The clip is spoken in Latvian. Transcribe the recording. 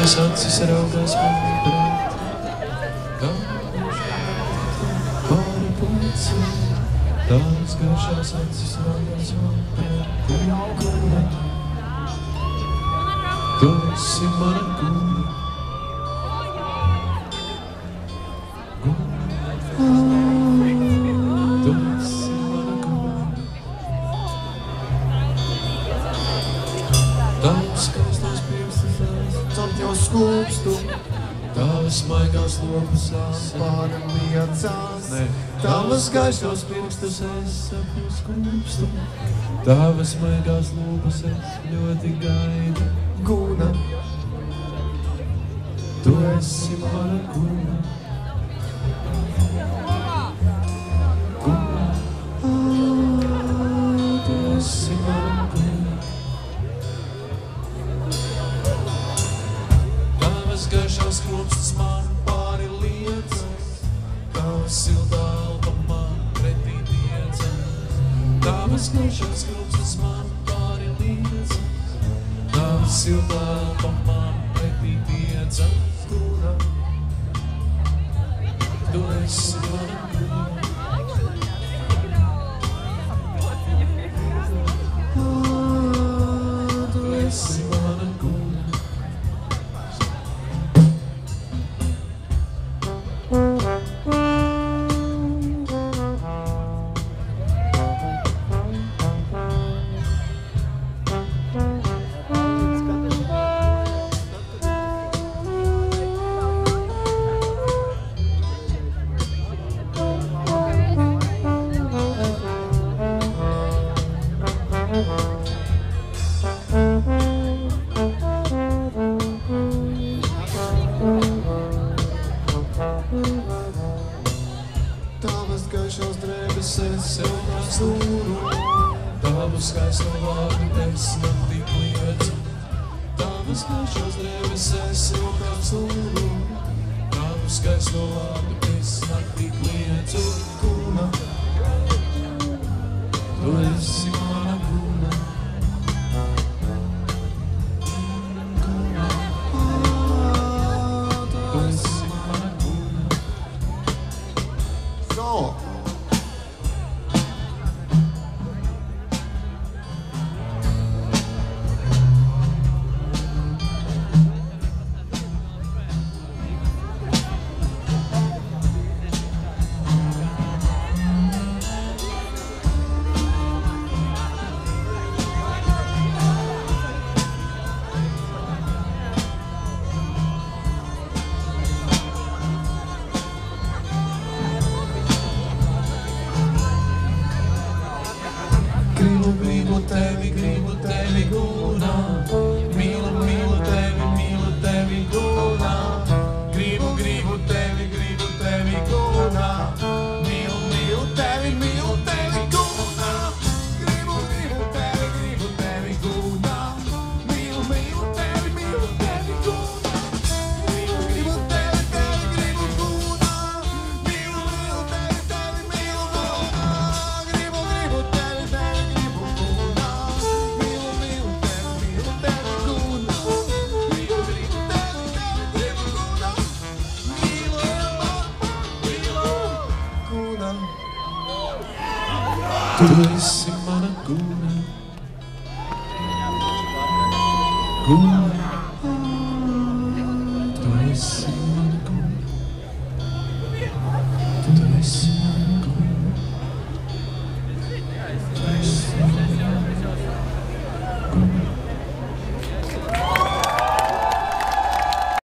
Tavas acis raugās man pret, pāri pleciem. Tavas gaišās acis raugās man pret, tu esi mana guna. Tu esi mana guna. Tavas skaistās pirkstas caur jau skūpstu, tavas maigās lopas pāri liecās. Tavas gaišos pirkstus es sapu skūpstu, tavas maigās lopas es ļoti gaidu. Guna, tu esi mana guna. Guna, tu esi mana guna. Tavas gaišās kropstas man pāri liecas, tavas siltā elpa man pretī tiecas. Tavas gaišās kropstas man pāri liecas, tavas siltā elpa man pretī tiecas. Guna, tu esi mana guna. Tu esi mana guna. Tavas gaišās drēbes es sev nastūru, tavu skaisto vārdu es naktī kliecu. Tavas gaišās drēbes es sev nastūru, tavu skaisto vārdu es naktī kliecu. Guna, tu esi mana guna. Guna, tu esi mana guna. So. Gribu tevi guna, mīlu tevi guna. Gribu tevi guna, mīlu tevi guna. Gribu tevi guna, mīlu tevi guna. Gribu tevi guna, mīlu tevi guna. Gribu tevi guna. Tu esi mana guna. Guna, tu esi